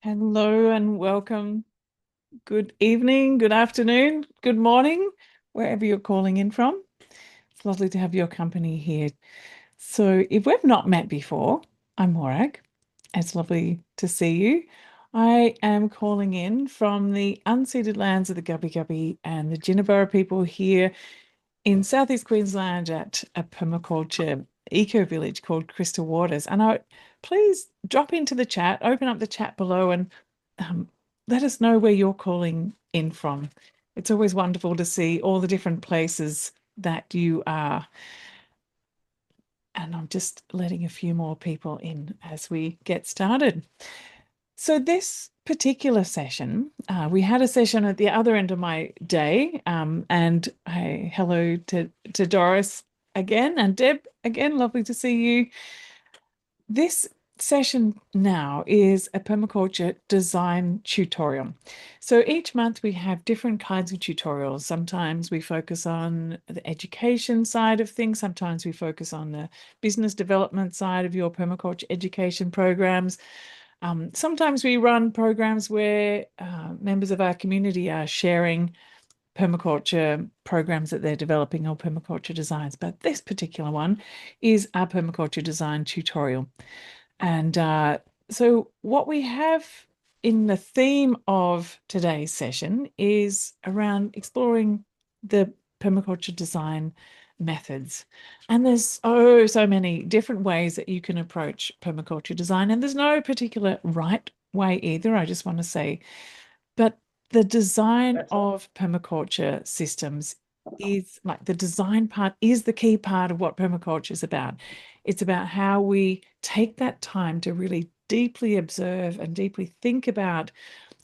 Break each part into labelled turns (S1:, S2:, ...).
S1: Hello and welcome. Good evening, good afternoon, good morning, wherever you're calling in from. It's lovely to have your company here. So, if we've not met before, I'm Morag. It's lovely to see you. I am calling in from the unceded lands of the Gubbi Gubbi and the Jinnaburra people here in Southeast Queensland at a permaculture eco village called Crystal Waters. And please drop into the chat, open up the chat below, and um, let us know where you're calling in from. It's always wonderful to see all the different places that you are. And I'm just letting a few more people in as we get started. So, this particular session, we had a session at the other end of my day, and hello to Doris again and Deb again. Lovely to see you. This session now is a permaculture design tutorial. So each month we have different kinds of tutorials. Sometimes we focus on the education side of things. Sometimes we focus on the business development side of your permaculture education programs. Sometimes we run programs where members of our community are sharing permaculture programs that they're developing or permaculture designs. But this particular one is our permaculture design tutorial. And so, what we have in the theme of today's session is around exploring the permaculture design methods. And there's so many different ways that you can approach permaculture design, and there's no particular right way either. I just want to say, but the design of permaculture systems is like the design part is the key part of what permaculture is about. It's about how we take that time to really deeply observe and deeply think about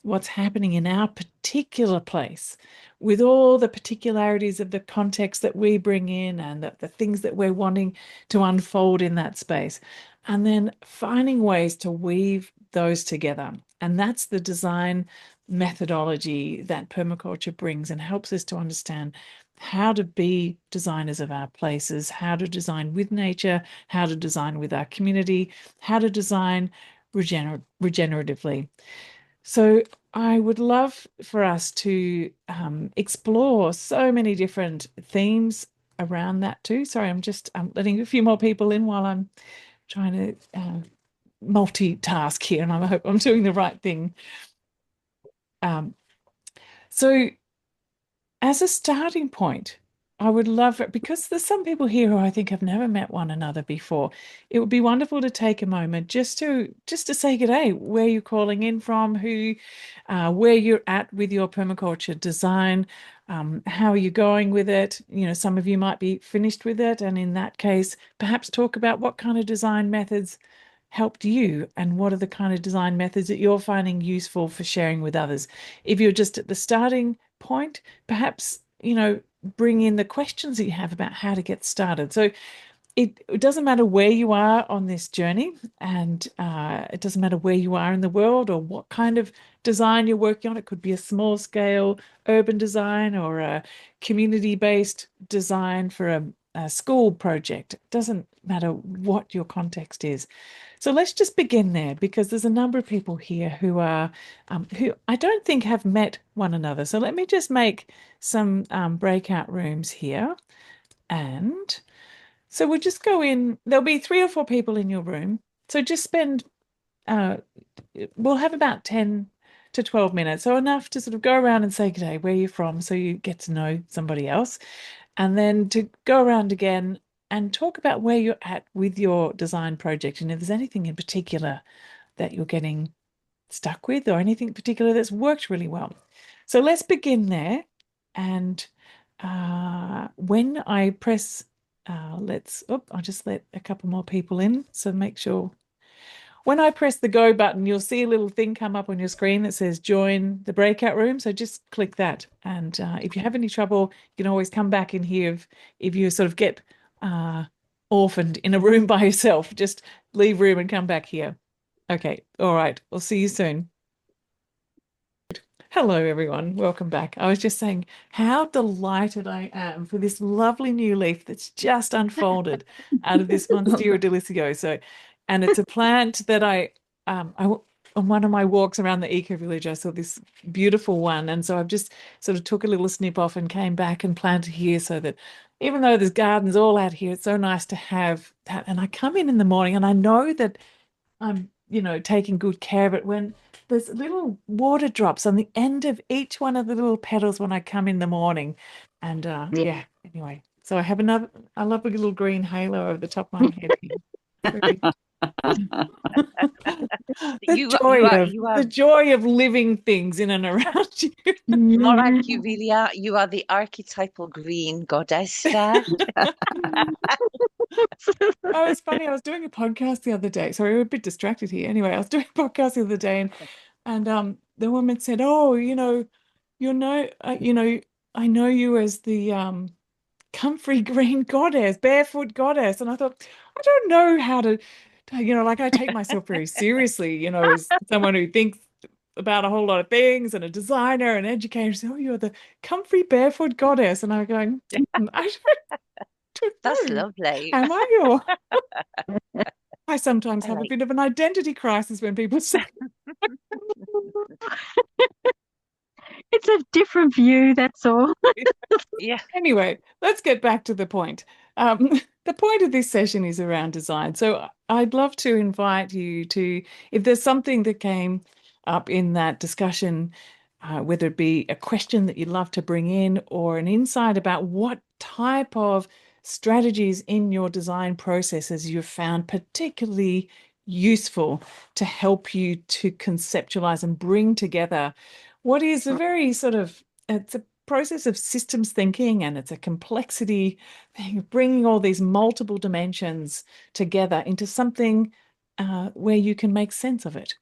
S1: what's happening in our particular place with all the particularities of the context that we bring in and the things that we're wanting to unfold in that space. And then finding ways to weave those together. And that's the design methodology that permaculture brings and helps us to understand how to be designers of our places, how to design with nature, how to design with our community, how to design regeneratively. So I would love for us to explore so many different themes around that too. Sorry, I'm just letting a few more people in while I'm trying to multitask here, and I hope I'm doing the right thing. Um, so as a starting point, I would love it because there's some people here who I think have never met one another before. It would be wonderful to take a moment just to say good day, where you're calling in from, where you're at with your permaculture design, how are you going with it? You know, some of you might be finished with it, and in that case, perhaps talk about what kind of design methods helped you and what are the kind of design methods that you're finding useful for sharing with others. If you're just at the starting point, perhaps, bring in the questions that you have about how to get started. So it doesn't matter where you are on this journey, and it doesn't matter where you are in the world or what kind of design you're working on. It could be a small scale urban design or a community-based design for a school project. It doesn't matter what your context is. So let's just begin there because there's a number of people here who I don't think have met one another. So let me just make some breakout rooms here. And so we'll just go in. There'll be 3 or 4 people in your room. So just uh, we'll have about 10 to 12 minutes. So enough to sort of go around and say, "G'day, where are you from?" So you get to know somebody else. And then to go around again and talk about where you're at with your design project. And if there's anything in particular that you're getting stuck with or anything particular that's worked really well. So let's begin there. And when I press, I'll just let a couple more people in. So make sure when I press the go button, you'll see a little thing come up on your screen that says join the breakout room. So just click that. And if you have any trouble, you can always come back in here if you sort of get orphaned in a room by yourself. Just leave room and come back here. Okay. All right. I'll see you soon. Hello, everyone. Welcome back. I was just saying how delighted I am for this lovely new leaf that's just unfolded out of this Monstera delicioso. And it's a plant that on one of my walks around the eco village, I saw this beautiful one. And so I've just sort of took a little snip off and came back and planted here so that even though there's gardens all out here, it's so nice to have that. And I come in the morning and I know that I'm, taking good care of it when there's little water drops on the end of each one of the little petals when I come in the morning. And
S2: Yeah.
S1: yeah, anyway, so I love a little green halo over the top of my head here. Very,
S2: You
S1: the
S2: are
S1: joy of living things in and around you.
S2: more
S3: Yeah.
S2: like you really are. You are the archetypal green goddess there.
S1: Oh, it's funny. I was doing a podcast the other day. Sorry, we're a bit distracted here. Anyway, I was doing a podcast the other day, and the woman said, "Oh, you know, I know you as the comfrey green goddess, barefoot goddess." And I thought, I don't know how to, like I take myself very seriously, as someone who thinks about a whole lot of things and a designer and educator. So, oh, you're the comfrey barefoot goddess, and I'm going, I don't
S2: That's
S1: know.
S2: lovely.
S1: Am I or I sometimes
S2: I
S1: have a
S2: like.
S1: bit of an identity crisis when people say,
S3: It's a different view, that's all.
S2: Yeah.
S1: anyway, let's get back to the point. Um, the point of this session is around design. So I'd love to invite you to, if there's something that came up in that discussion, whether it be a question that you'd love to bring in or an insight about what type of strategies in your design processes you've found particularly useful to help you to conceptualize and bring together what is a very sort of, it's a process of systems thinking, and it's a complexity thing of bringing all these multiple dimensions together into something where you can make sense of it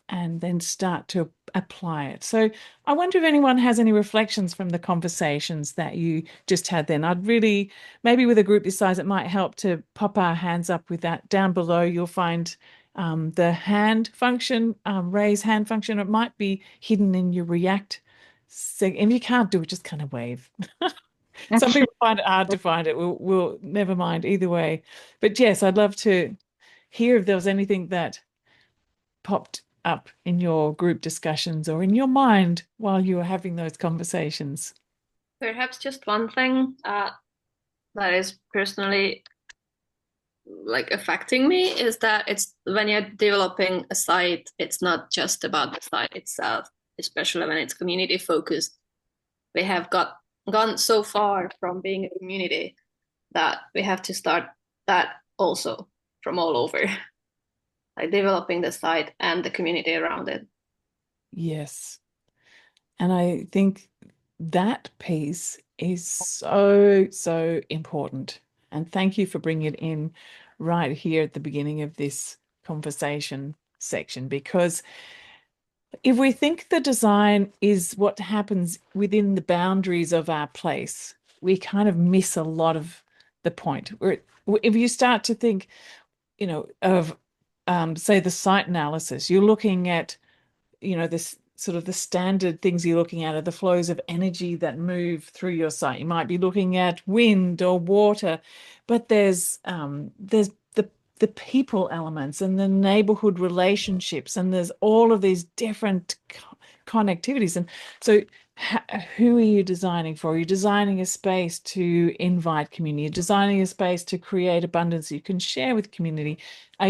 S1: and then start to apply it. So I wonder if anyone has any reflections from the conversations that you just had then. I'd really, maybe with a group this size, it might help to pop our hands up with that. Down below, you'll find the hand function, raise hand function. It might be hidden in your React. So if you can't do it, just kind of wave. Some
S3: Okay.
S1: people find it hard to find it. We'll never mind either way. But yes, I'd love to hear if there was anything that popped up in your group discussions or in your mind while you were having those conversations.
S4: Perhaps just one thing that is personally like affecting me is that it's when you're developing a site, it's not just about the site itself, especially when it's community focused. We have gone so far from being a community that we have to start that also from all over, like developing the site and the community around it.
S1: Yes. And I think that piece is so, so important. And thank you for bringing it in right here at the beginning of this conversation section, because if we think the design is what happens within the boundaries of our place, we kind of miss a lot of the point. If you start to think, of say the site analysis, you're looking at this sort of the standard things you're looking at are the flows of energy that move through your site. You might be looking at wind or water, but there's the people elements and the neighborhood relationships, and there's all of these different connectivities. And so who are you designing for? Are you designing a space to invite community? You're designing a space to create abundance you can share with community. Are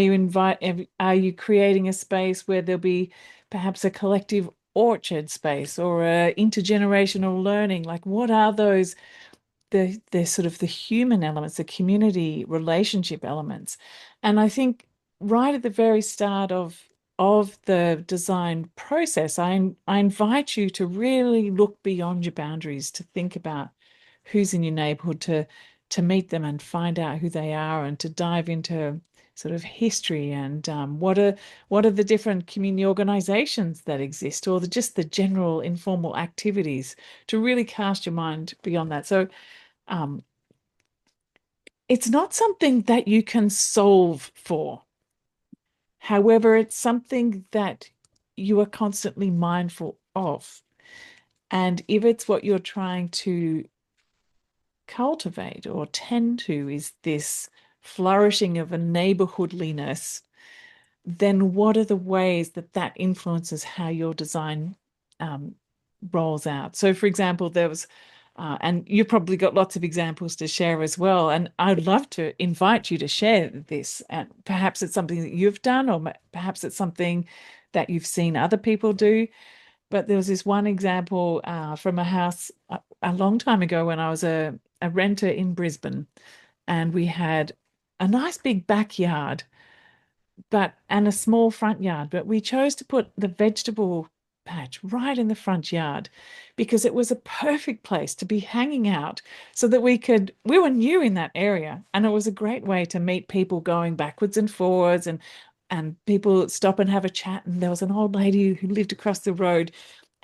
S1: you creating a space where there'll be perhaps a collective orchard space or a intergenerational learning? Like what are those the sort of the human elements, the community relationship elements? And I think right at the very start of the design process, I invite you to really look beyond your boundaries, to think about who's in your neighborhood, to meet them and find out who they are, and to dive into sort of history and what are the different community organizations that exist, or just the general informal activities, to really cast your mind beyond that. So um, it's not something that you can solve for. However, it's something that you are constantly mindful of. And if it's what you're trying to cultivate or tend to, is this flourishing of a neighborhoodliness, then what are the ways that that influences how your design rolls out? So, for example, there was, and you've probably got lots of examples to share as well. And I'd love to invite you to share this. And perhaps it's something that you've done, or perhaps it's something that you've seen other people do. But there was this one example from a house a long time ago when I was a renter in Brisbane, and we had a nice big backyard and a small front yard, but we chose to put the vegetable patch right in the front yard because it was a perfect place to be hanging out so that we were new in that area, and it was a great way to meet people going backwards and forwards, and people stop and have a chat. And there was an old lady who lived across the road,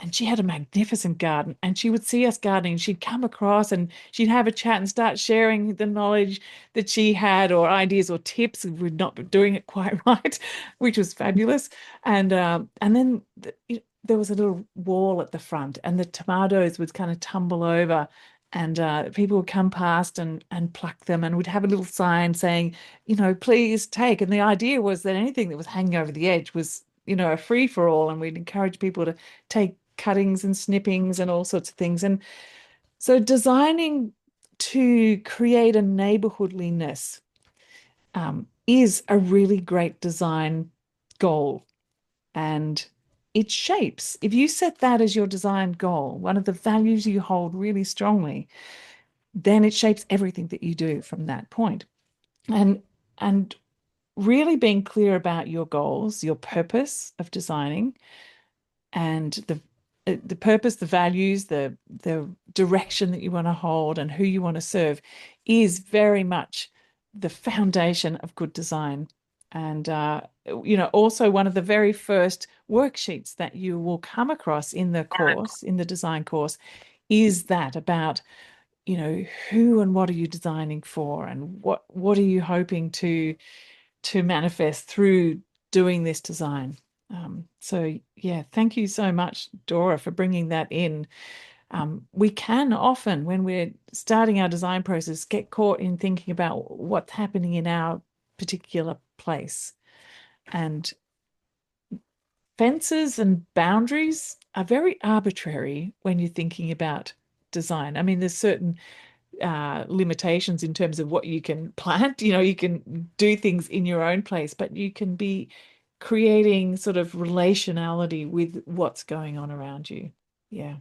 S1: and she had a magnificent garden, and she would see us gardening. She'd come across and she'd have a chat and start sharing the knowledge that she had, or ideas or tips. We're not doing it quite right, which was fabulous. And then there was a little wall at the front, and the tomatoes would kind of tumble over, and people would come past and pluck them, and we'd have a little sign saying, please take. And the idea was that anything that was hanging over the edge was, a free for all, and we'd encourage people to take cuttings and snippings and all sorts of things. And so designing to create a neighborhoodliness is a really great design goal. And it shapes, if you set that as your design goal, one of the values you hold really strongly, then it shapes everything that you do from that point. And really being clear about your goals, your purpose of designing, and the purpose, the values, the direction that you want to hold, and who you want to serve is very much the foundation of good design. And also one of the very first worksheets that you will come across in the course, in the design course, is that about, who and what are you designing for, and what are you hoping to manifest through doing this design. So yeah, thank you so much, Dora, for bringing that in. We can often, when we're starting our design process, get caught in thinking about what's happening in our particular place. And fences and boundaries are very arbitrary when you're thinking about design. I mean, there's certain limitations in terms of what you can plant. You can do things in your own place, but you can be creating sort of relationality with what's going on around you. Yeah.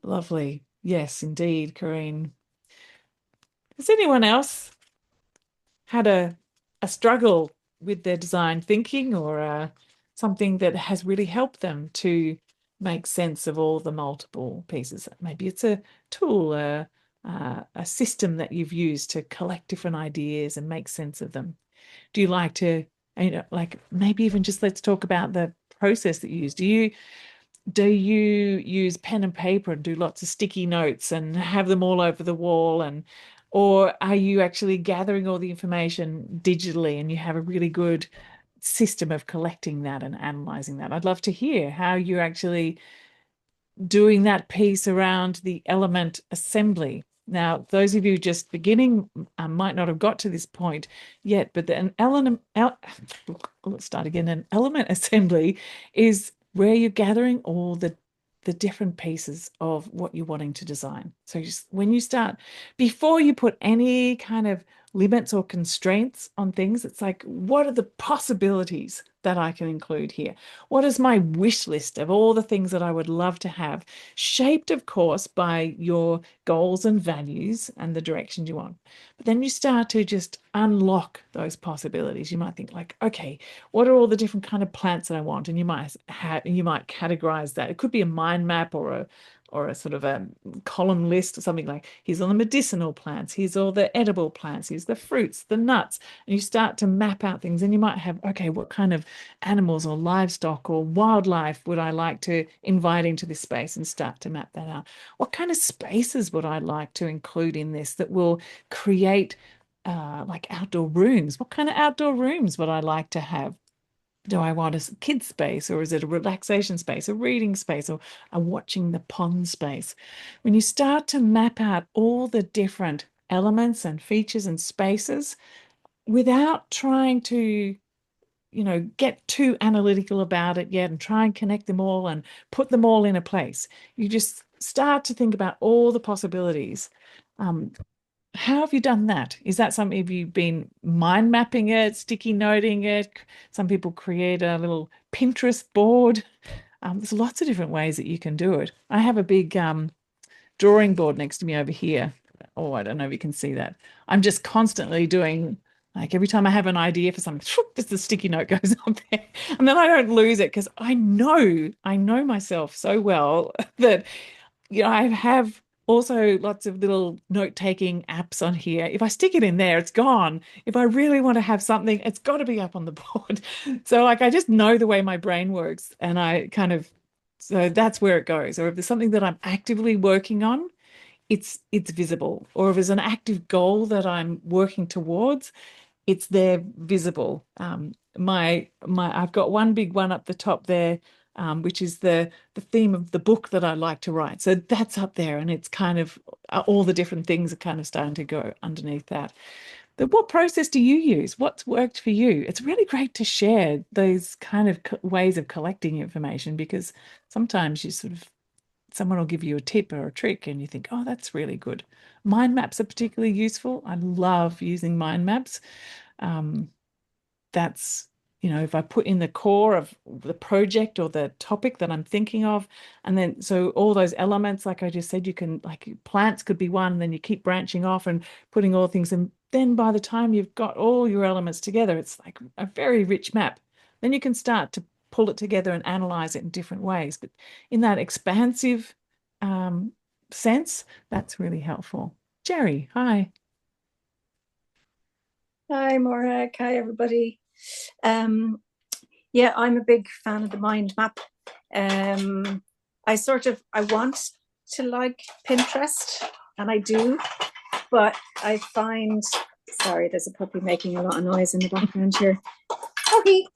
S1: Lovely. Yes, indeed, Corinne. Has anyone else had a struggle with their design thinking, or something that has really helped them to make sense of all the multiple pieces? Maybe it's a tool, a system that you've used to collect different ideas and make sense of them. Do you like to, like maybe even just let's talk about the process that you use. Do you use pen and paper and do lots of sticky notes and have them all over the wall, or are you actually gathering all the information digitally and you have a really good system of collecting that and analyzing that? I'd love to hear how you're actually doing that piece around the element assembly. Now, those of you just beginning might not have got to this point yet, but let's start again. An element assembly is where you're gathering all the different pieces of what you're wanting to design. So just when you start, before you put any kind of limits or constraints on things, it's like, what are the possibilities that I can include here? What is my wish list of all the things that I would love to have, shaped, of course, by your goals and values and the direction you want. But then you start to just unlock those possibilities. You might think like, okay, what are all the different kind of plants that I want? And you might categorize that. It could be a mind map, or a sort of a column list, or something like, here's all the medicinal plants, here's all the edible plants, here's the fruits, the nuts. And you start to map out things, and you might have, okay, what kind of animals or livestock or wildlife would I like to invite into this space, and start to map that out. What kind of spaces would I like to include in this that will create like outdoor rooms? What kind of outdoor rooms would I like to have? Do I want a kids space, or is it a relaxation space, a reading space, or a watching the pond space? When you start to map out all the different elements and features and spaces, without trying to, get too analytical about it yet and try and connect them all and put them all in a place. You just start to think about all the possibilities. How have you done that? Is that something, have you been mind mapping it, sticky noting it? Some people create a little Pinterest board. There's lots of different ways that you can do it. I have a big drawing board next to me over here. Oh, I don't know if you can see that. I'm just constantly doing, like, every time I have an idea for something, just the sticky note goes up there. And then I don't lose it because I know myself so well that, I have also lots of little note-taking apps on here. If I stick it in there, it's gone. If I really want to have something, it's got to be up on the board. So like I just know the way my brain works, and so that's where it goes. Or if there's something that I'm actively working on, it's visible. Or if there's an active goal that I'm working towards, it's there visible. I've got one big one up the top there, which is the theme of the book that I like to write. So that's up there, and it's kind of all the different things are kind of starting to go underneath that. But what process do you use? What's worked for you? It's really great to share those kind of ways of collecting information, because sometimes someone will give you a tip or a trick and you think, oh, that's really good. Mind maps are particularly useful. I love using mind maps. That's, if I put in the core of the project or the topic that I'm thinking of, and then so all those elements, like I just said, you can, like, plants could be one, and then you keep branching off and putting all things in. Then by the time you've got all your elements together, it's like a very rich map. Then you can start to pull it together and analyze it in different ways. But in that expansive sense, that's really helpful. Jerry, hi.
S5: Hi, Morag. Hi, everybody. Yeah, I'm a big fan of the mind map. I want to like Pinterest, and I do, but I find, sorry, there's a puppy making a lot of noise in the background here. Puppy,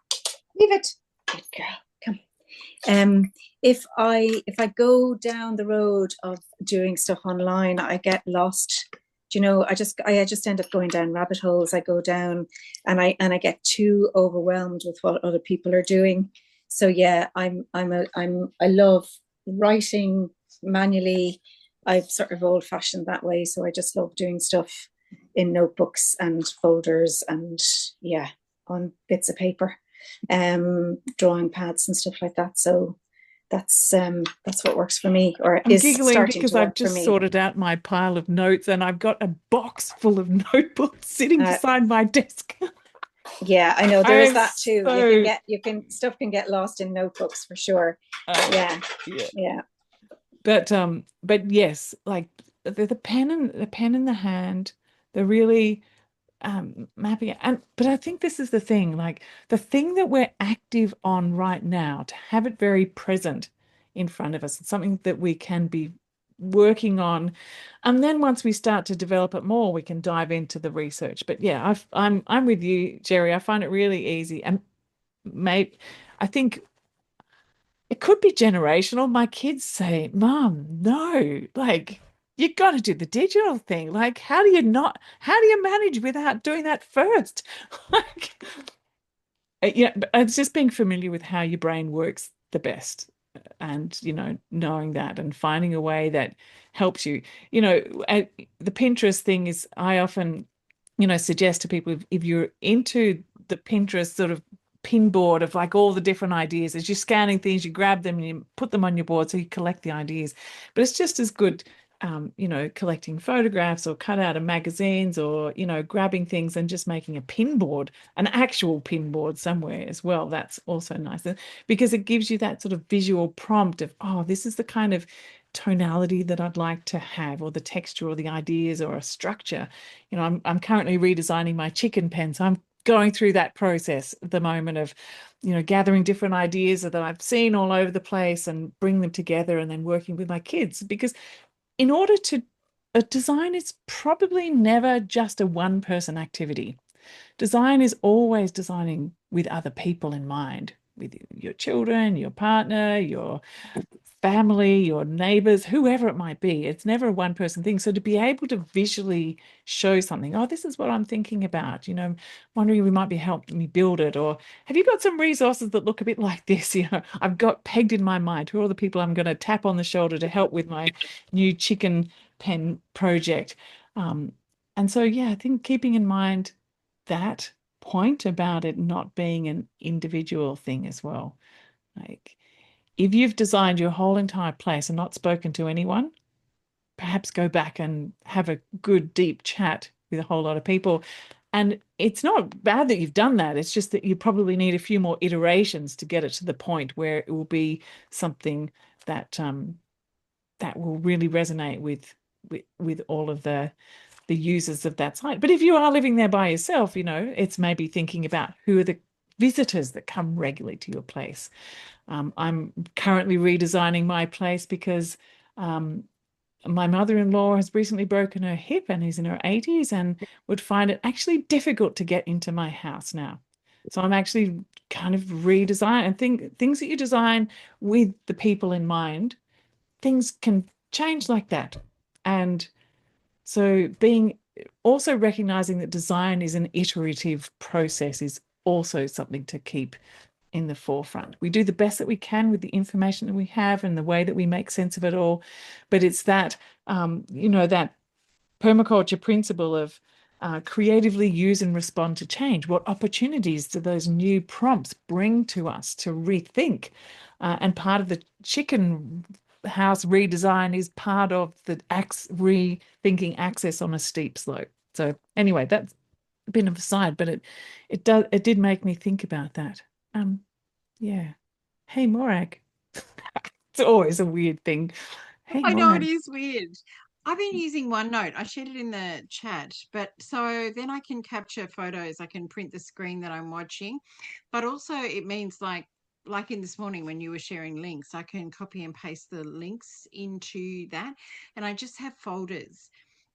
S5: leave it. Good girl, come. If I go down the road of doing stuff online, I get lost. I just end up going down rabbit holes. I go down and I get too overwhelmed with what other people are doing. So yeah, I love writing manually. I'm sort of old fashioned that way. So I just love doing stuff in notebooks and folders and on bits of paper, drawing pads and stuff like that. So that's what works for me, or
S1: I'm
S5: is
S1: giggling
S5: starting
S1: because
S5: to work
S1: I've just
S5: for me.
S1: sorted out my pile of notes, and I've got a box full of notebooks sitting beside my desk.
S5: Yeah, I know there is that too. Stuff can get lost in notebooks for sure. Yeah.
S1: But yes, like the pen in the hand, the really mapping it. But I think this is the thing, like the thing that we're active on right now, to have it very present in front of us, and something that we can be working on. And then once we start to develop it more, we can dive into the research. But yeah, I'm with you, Jerry. I find it really easy. And I think it could be generational. My kids say, Mom, no, like, you got to do the digital thing. Like, how do you manage without doing that first? Like, but it's just being familiar with how your brain works the best, and, knowing that and finding a way that helps you. The Pinterest thing is, I often, suggest to people, if you're into the Pinterest sort of pin board of like all the different ideas, as you're scanning things, you grab them and you put them on your board so you collect the ideas. But it's just as good, collecting photographs or cut out of magazines, or, grabbing things and just making a pin board, an actual pin board somewhere as well. That's also nice, because it gives you that sort of visual prompt of, oh, this is the kind of tonality that I'd like to have, or the texture, or the ideas, or a structure. I'm currently redesigning my chicken pen, so I'm going through that process at the moment of, gathering different ideas that I've seen all over the place and bring them together, and then working with my kids. Because in order to, a design is probably never just a one-person activity. Design is always designing with other people in mind, with your children, your partner, your family, your neighbors, whoever it might be. It's never a one person thing. So to be able to visually show something, oh, this is what I'm thinking about, wondering if we might be helping me build it, or have you got some resources that look a bit like this? I've got pegged in my mind who are the people I'm going to tap on the shoulder to help with my new chicken pen project. And so, yeah, I think keeping in mind that point about it not being an individual thing as well. Like, if you've designed your whole entire place and not spoken to anyone, perhaps go back and have a good deep chat with a whole lot of people. And it's not bad that you've done that. It's just that you probably need a few more iterations to get it to the point where it will be something that that will really resonate with all of the users of that site. But if you are living there by yourself, it's maybe thinking about who are the visitors that come regularly to your place. I'm currently redesigning my place because my mother-in-law has recently broken her hip and is in her 80s and would find it actually difficult to get into my house now. So I'm actually kind of redesign and things that you design with the people in mind, things can change like that. And so being also recognizing that design is an iterative process is also something to keep in the forefront. We do the best that we can with the information that we have and the way that we make sense of it all. But it's that, that permaculture principle of creatively use and respond to change. What opportunities do those new prompts bring to us to rethink? And part of the chicken house redesign is part of the rethinking access on a steep slope. So anyway, that's a bit of a side, but it did make me think about that. Yeah. Hey, Morag. It's always a weird thing. Hey,
S6: I know it
S1: Morag.
S6: is weird. I've been using OneNote. I shared it in the chat, but so then I can capture photos. I can print the screen that I'm watching, but also it means like in this morning when you were sharing links, I can copy and paste the links into that, and I just have folders.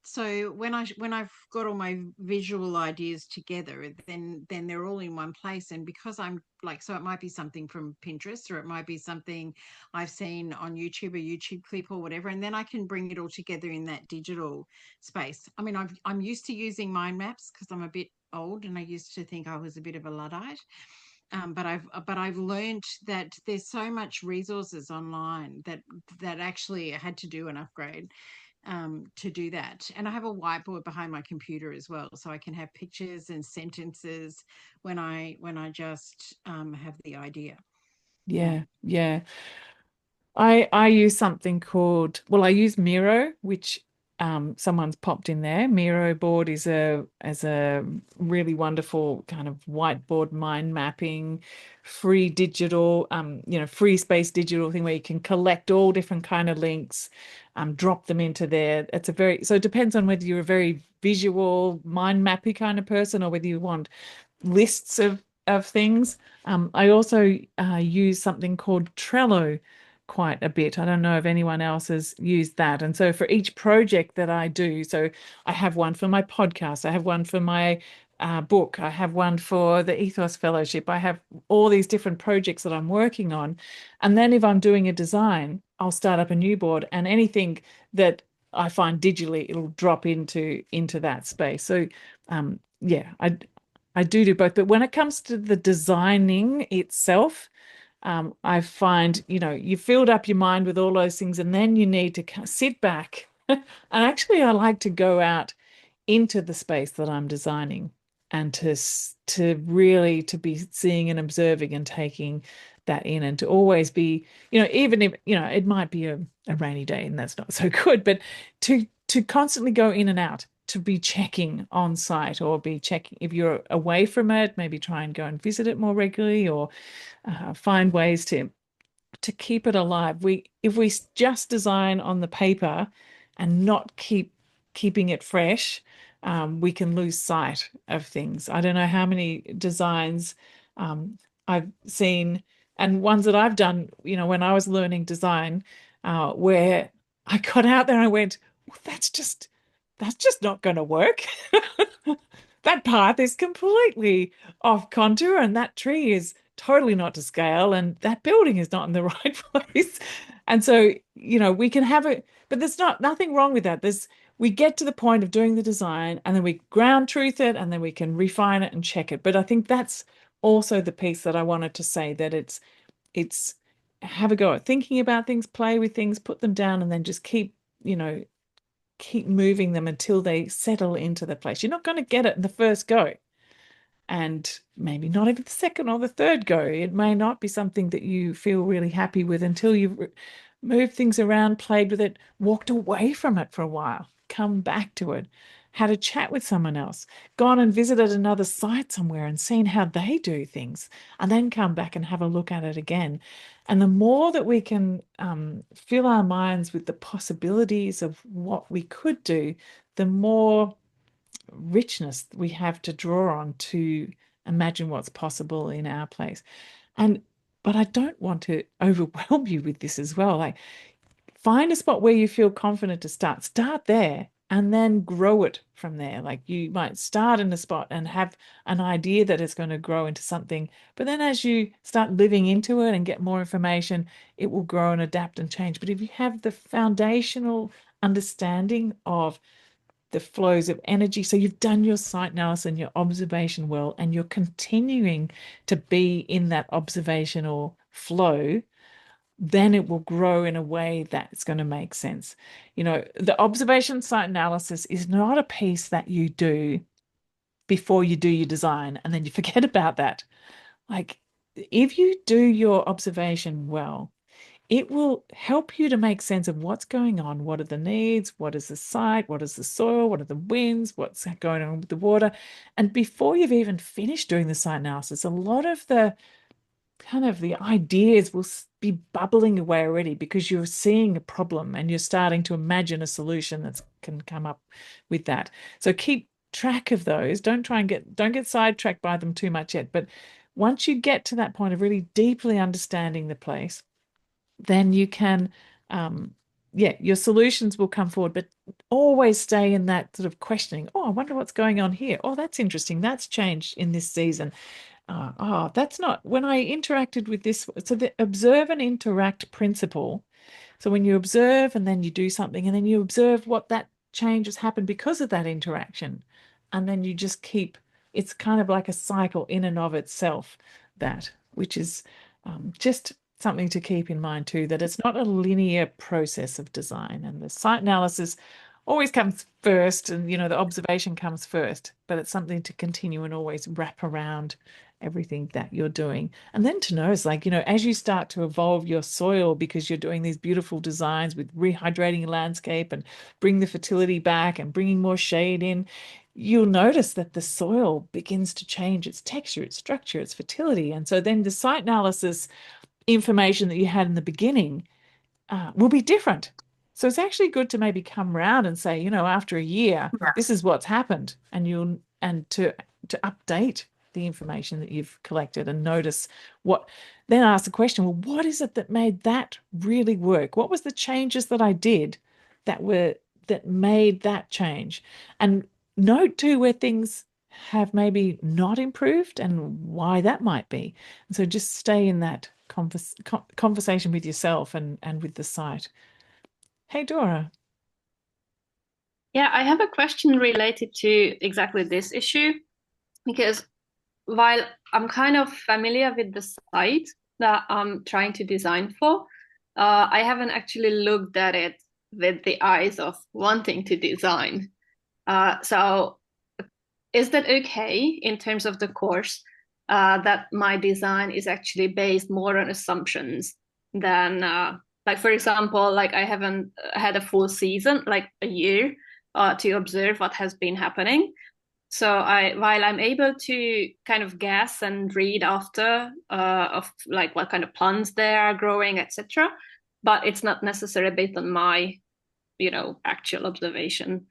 S6: So when I've got all my visual ideas together, then they're all in one place. And because I'm like, so it might be something from Pinterest, or it might be something I've seen on YouTube, a YouTube clip or whatever, and then I can bring it all together in that digital space. I mean, I'm used to using mind maps because I'm a bit old, and I used to think I was a bit of a Luddite. But I've learned that there's so much resources online that actually I had to do an upgrade to do that. And I have a whiteboard behind my computer as well, so I can have pictures and sentences when I just have the idea.
S1: Yeah. I use something called, well, I use Miro, which someone's popped in there. Miro board is a really wonderful kind of whiteboard mind mapping, free digital, free space digital thing where you can collect all different kind of links, drop them into there. So it depends on whether you're a very visual mind mappy kind of person or whether you want lists of things. I also use something called Trello quite a bit. I don't know if anyone else has used that. And so for each project that I do, so I have one for my podcast, I have one for my book, I have one for the Ethos Fellowship, I have all these different projects that I'm working on. And then if I'm doing a design, I'll start up a new board, and anything that I find digitally, it'll drop into that space. So yeah, I do both. But when it comes to the designing itself, I find, you filled up your mind with all those things, and then you need to sit back. And actually, I like to go out into the space that I'm designing and to really to be seeing and observing and taking that in, and to always be, even if, it might be a rainy day and that's not so good, but to constantly go in and out, to be checking on site, or be checking if you're away from it, maybe try and go and visit it more regularly, or find ways to keep it alive. If we just design on the paper and not keeping it fresh, we can lose sight of things. I don't know how many designs I've seen, and ones that I've done, when I was learning design, where I got out there and I went, well, that's just not going to work. That path is completely off contour, and that tree is totally not to scale, and that building is not in the right place. And so, we can have it, but there's nothing wrong with that. We get to the point of doing the design and then we ground truth it and then we can refine it and check it. But I think that's also the piece that I wanted to say, that it's have a go at thinking about things, play with things, put them down, and then just keep moving them until they settle into the place. You're not going to get it in the first go. And maybe not even the second or the third go. It may not be something that you feel really happy with until you've moved things around, played with it, walked away from it for a while, come back to it, had a chat with someone else, gone and visited another site somewhere and seen how they do things, and then come back and have a look at it again. And the more that we can fill our minds with the possibilities of what we could do, the more richness we have to draw on to imagine what's possible in our place. But I don't want to overwhelm you with this as well. Like, find a spot where you feel confident to start there, and then grow it from there. Like, you might start in a spot and have an idea that it's going to grow into something, but then as you start living into it and get more information, it will grow and adapt and change. But if you have the foundational understanding of the flows of energy. So you've done your site analysis and your observation well, and you're continuing to be in that observational flow, then it will grow in a way that's going to make sense. The observation site analysis is not a piece that you do before you do your design and then you forget about that. Like, if you do your observation well, it will help you to make sense of what's going on. What are the needs? What is the site? What is the soil? What are the winds? What's going on with the water? And before you've even finished doing the site analysis, a lot of the ideas will be bubbling away already, because you're seeing a problem and you're starting to imagine a solution that can come up with that. So keep track of those. Don't get sidetracked by them too much yet. But once you get to that point of really deeply understanding the place, then you can, your solutions will come forward, but always stay in that sort of questioning. Oh, I wonder what's going on here. Oh, that's interesting. That's changed in this season. That's not when I interacted with this. So the observe and interact principle. So when you observe and then you do something, and then you observe what that change has happened because of that interaction. And then you just it's kind of like a cycle in and of itself, which is just something to keep in mind too, that it's not a linear process of design, and the site analysis always comes first, and the observation comes first, but it's something to continue and always wrap around everything that you're doing. And then to know, it's like, as you start to evolve your soil, because you're doing these beautiful designs with rehydrating your landscape and bring the fertility back and bringing more shade in, you'll notice that the soil begins to change its texture, its structure, its fertility. And so then the site analysis information that you had in the beginning will be different. So it's actually good to maybe come around and say, after a year, this is what's happened, and to update the information that you've collected and notice then ask the question, well, what is it that made that really work? What was the changes that I did that made that change? And note too where things have maybe not improved and why that might be. And so just stay in that conversation with yourself and with the site. Hey, Dora.
S4: Yeah, I have a question related to exactly this issue, because while I'm kind of familiar with the site that I'm trying to design for, I haven't actually looked at it with the eyes of wanting to design. So is that okay in terms of the course, that my design is actually based more on assumptions than, like, for example, like I haven't had a full season, like a year, to observe what has been happening. So while I'm able to kind of guess and read after of like what kind of plants they are growing, etc., but it's not necessarily based on my, actual observation.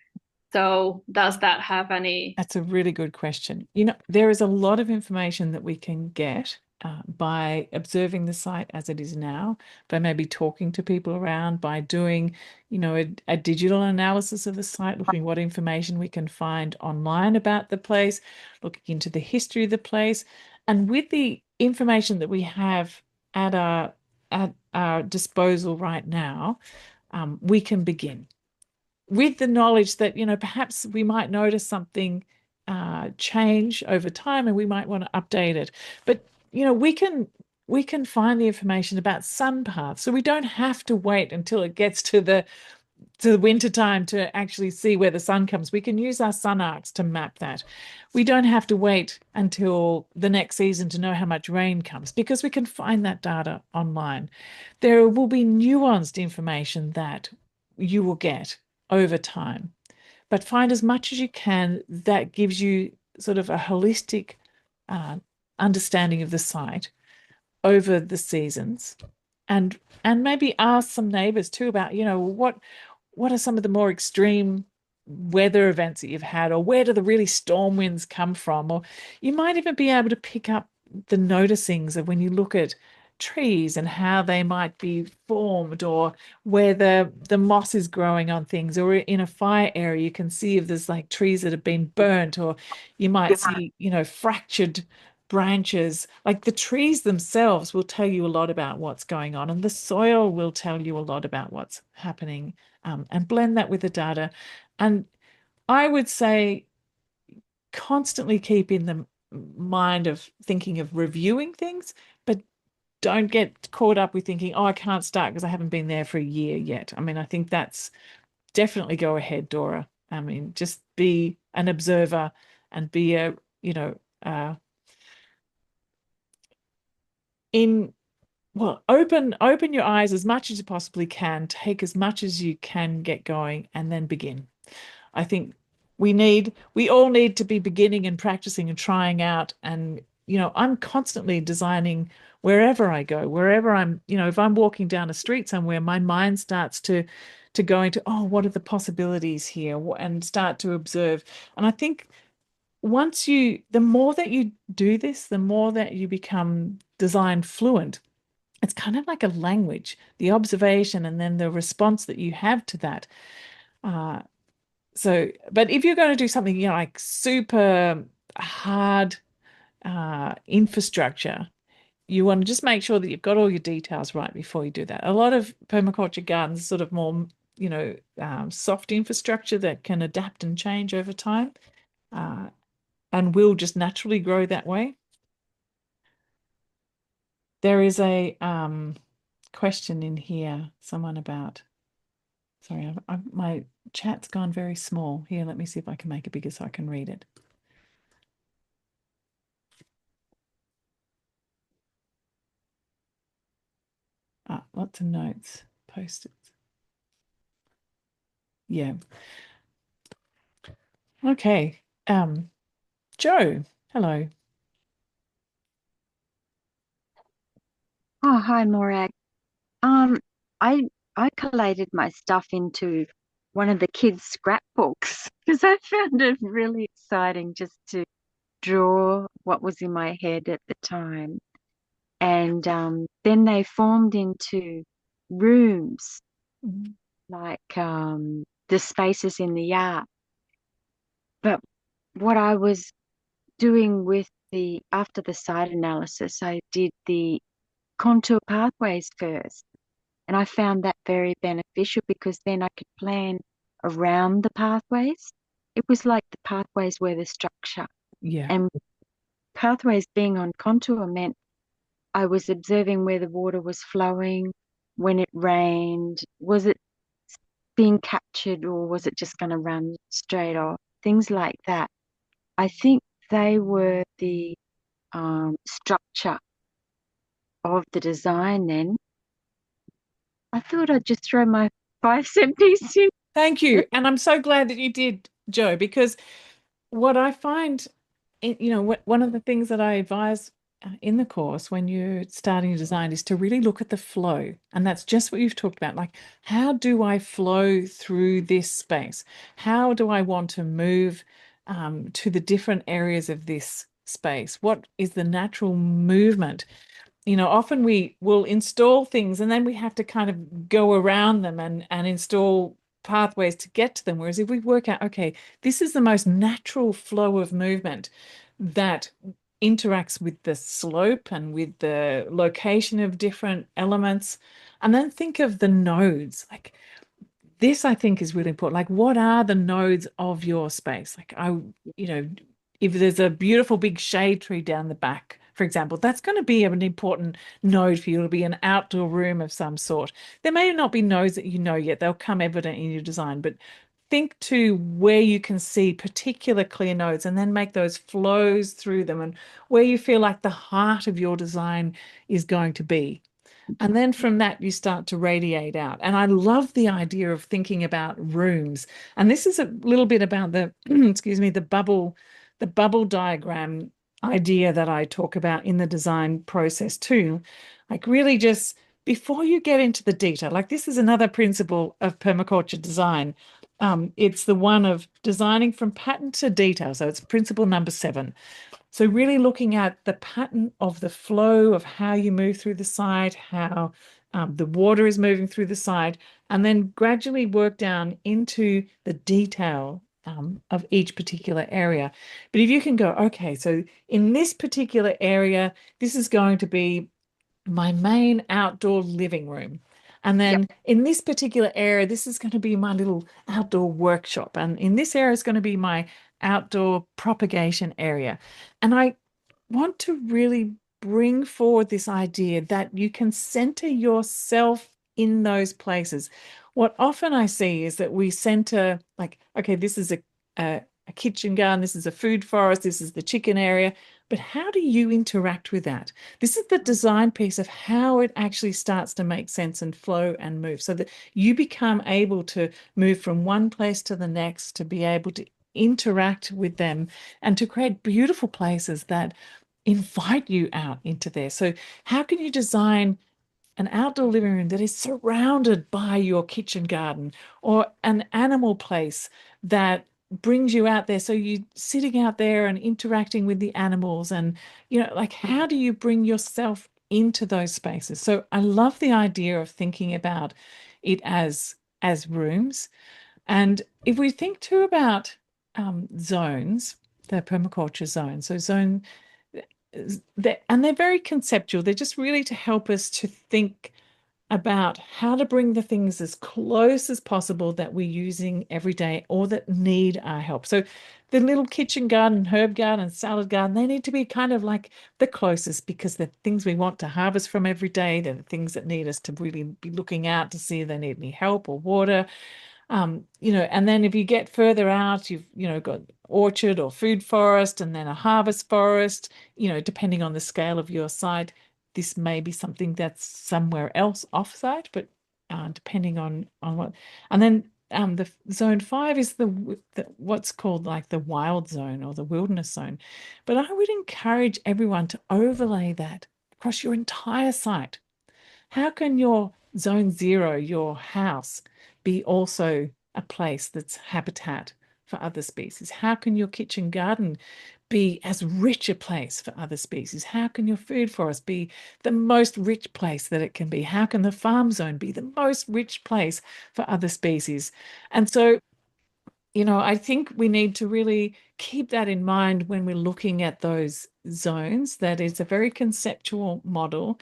S4: So does that have any?
S1: That's a really good question. There is a lot of information that we can get by observing the site as it is now, by maybe talking to people around, by doing, a digital analysis of the site, looking what information we can find online about the place, looking into the history of the place. And with the information that we have at our at our disposal right now, we can begin with the knowledge that, perhaps we might notice something change over time and we might want to update it. But, we can find the information about sun paths. So we don't have to wait until it gets to the winter time to actually see where the sun comes. We can use our sun arcs to map that. We don't have to wait until the next season to know how much rain comes, because we can find that data online. There will be nuanced information that you will get over time, but find as much as you can that gives you sort of a holistic understanding of the site over the seasons. And maybe ask some neighbors too about, what are some of the more extreme weather events that you've had, or where do the really storm winds come from? Or you might even be able to pick up the noticings of when you look at trees and how they might be formed, or where the moss is growing on things, or in a fire area you can see if there's like trees that have been burnt, or you might see, fractured branches. Like the trees themselves will tell you a lot about what's going on, and the soil will tell you a lot about what's happening, and blend that with the data. And I would say constantly keep in the mind of thinking of reviewing things, but don't get caught up with thinking, oh, I can't start because I haven't been there for a year yet. I mean, I think that's definitely go ahead, Dora. I mean, just be an observer and be a, open your eyes as much as you possibly can, take as much as you can get going, and then begin. I think we all need to be beginning and practicing and trying out. And, I'm constantly designing wherever I go, wherever I'm, if I'm walking down a street somewhere, my mind starts to go into, oh, what are the possibilities here? And start to observe. And I think the more that you do this, the more that you become design fluent. It's kind of like a language, the observation and then the response that you have to that. But if you're going to do something, like super hard infrastructure, you want to just make sure that you've got all your details right before you do that. A lot of permaculture gardens sort of more, soft infrastructure that can adapt and change over time, and will just naturally grow that way. There is a question in here, someone about, sorry, my chat's gone very small. Here, let me see if I can make it bigger so I can read it. Lots of notes, post-its. Yeah. Okay. Joe, hello.
S3: Oh, hi, Morag. Um, I I collated my stuff into one of the kids' scrapbooks because I found it really exciting just to draw what was in my head at the time. And then they formed into rooms, like the spaces in the yard. But what I was doing with after the site analysis, I did the contour pathways first. And I found that very beneficial because then I could plan around the pathways. It was like the pathways were the structure.
S1: Yeah.
S3: And pathways being on contour meant I was observing where the water was flowing, when it rained. Was it being captured or was it just going to run straight off? Things like that. I think they were the structure of the design then. I thought I'd just throw my 5 cent piece in.
S1: Thank you. And I'm so glad that you did, Joe, because what I find, one of the things that I advise in the course when you're starting to design is to really look at the flow. And that's just what you've talked about. Like, how do I flow through this space? How do I want to move to the different areas of this space? What is the natural movement? Often we will install things and then we have to kind of go around them and install pathways to get to them. Whereas if we work out, okay, this is the most natural flow of movement that interacts with the slope and with the location of different elements. And then think of the nodes. Like this, I think, is really important. Like, what are the nodes of your space? Like, if there's a beautiful big shade tree down the back, for example, that's going to be an important node for you. It'll be an outdoor room of some sort. There may not be nodes that you know yet. They'll come evident in your design, but think to where you can see particular clear nodes and then make those flows through them and where you feel like the heart of your design is going to be. And then from that, you start to radiate out. And I love the idea of thinking about rooms. And this is a little bit about the, excuse me, the bubble diagram idea that I talk about in the design process too. Like really just before you get into the detail, like this is another principle of permaculture design. It's the one of designing from pattern to detail. So it's principle number 7. So really looking at the pattern of the flow of how you move through the site, how the water is moving through the site, and then gradually work down into the detail of each particular area. But if you can go, okay, so in this particular area, this is going to be my main outdoor living room. And then in this particular area, this is going to be my little outdoor workshop. And in this area is going to be my outdoor propagation area. And I want to really bring forward this idea that you can center yourself in those places. What often I see is that we center like, okay, this is a kitchen garden, this is a food forest, this is the chicken area. But how do you interact with that? This is the design piece of how it actually starts to make sense and flow and move so that you become able to move from one place to the next, to be able to interact with them and to create beautiful places that invite you out into there. So how can you design an outdoor living room that is surrounded by your kitchen garden, or an animal place that brings you out there so you're sitting out there and interacting with the animals, and like how do you bring yourself into those spaces? So I love the idea of thinking about it as rooms. And if we think too about zones, the permaculture zone, so zone, and they're very conceptual. They're just really to help us to think about how to bring the things as close as possible that we're using every day or that need our help. So the little kitchen garden, herb garden, and salad garden, they need to be kind of like the closest, because the things we want to harvest from every day, they're the things that need us to really be looking out to see if they need any help or water. And then if you get further out, you've, got orchard or food forest and then a harvest forest, depending on the scale of your site. This may be something that's somewhere else off-site, but depending on what. And then the zone 5 is the what's called like the wild zone or the wilderness zone. But I would encourage everyone to overlay that across your entire site. How can your zone 0, your house, be also a place that's habitat for other species? How can your kitchen garden be as rich a place for other species? How can your food forest be the most rich place that it can be? How can the farm zone be the most rich place for other species? And so, I think we need to really keep that in mind when we're looking at those zones. That is a very conceptual model.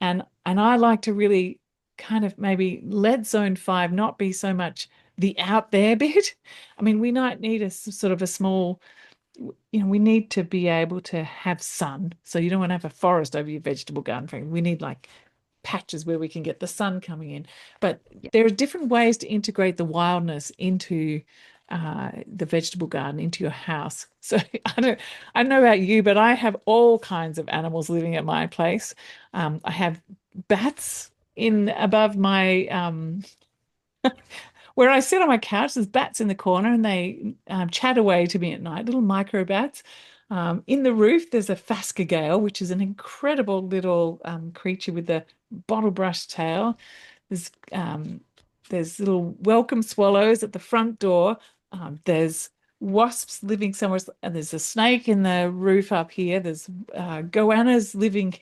S1: And I like to really kind of maybe let zone 5 not be so much the out there bit. I mean, we might need a sort of a small, we need to be able to have sun. So you don't want to have a forest over your vegetable garden. We need like patches where we can get the sun coming in. But there are different ways to integrate the wildness into the vegetable garden, into your house. So I don't know about you, but I have all kinds of animals living at my place. I have bats in above my where I sit on my couch. There's bats in the corner, and they chat away to me at night, little micro bats. In the roof, there's a phascogale, which is an incredible little creature with a bottle brush tail. There's little welcome swallows at the front door. There's wasps living somewhere, and there's a snake in the roof up here. There's goannas living.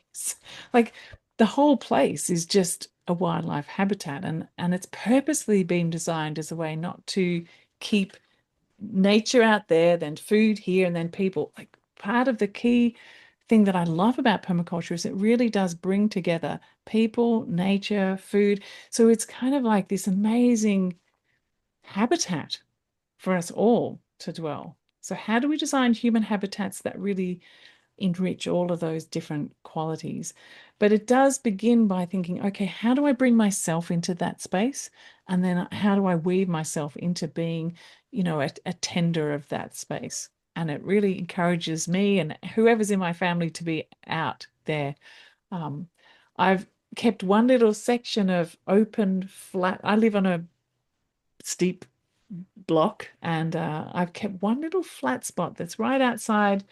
S1: Like the whole place is just a wildlife habitat, and it's purposely been designed as a way not to keep nature out there, then food here, and then people. Like part of the key thing that I love about permaculture is it really does bring together people, nature, food. So it's kind of like this amazing habitat for us all to dwell. So how do we design human habitats that really enrich all of those different qualities? But it does begin by thinking, okay, how do I bring myself into that space? And then how do I weave myself into being, a tender of that space? And it really encourages me and whoever's in my family to be out there. I've kept one little section of open flat. I live on a steep block, and I've kept one little flat spot that's right outside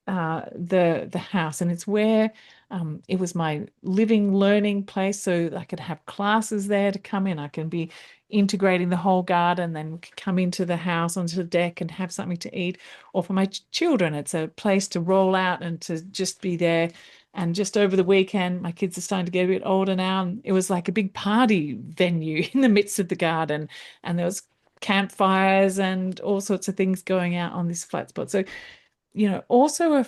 S1: the house, and it's where it was my living learning place, so I could have classes there to come in. I can be integrating the whole garden, then come into the house onto the deck and have something to eat. Or for my children, it's a place to roll out and to just be there. And just over the weekend, my kids are starting to get a bit older now, and it was like a big party venue in the midst of the garden, and there was campfires and all sorts of things going out on this flat spot. So also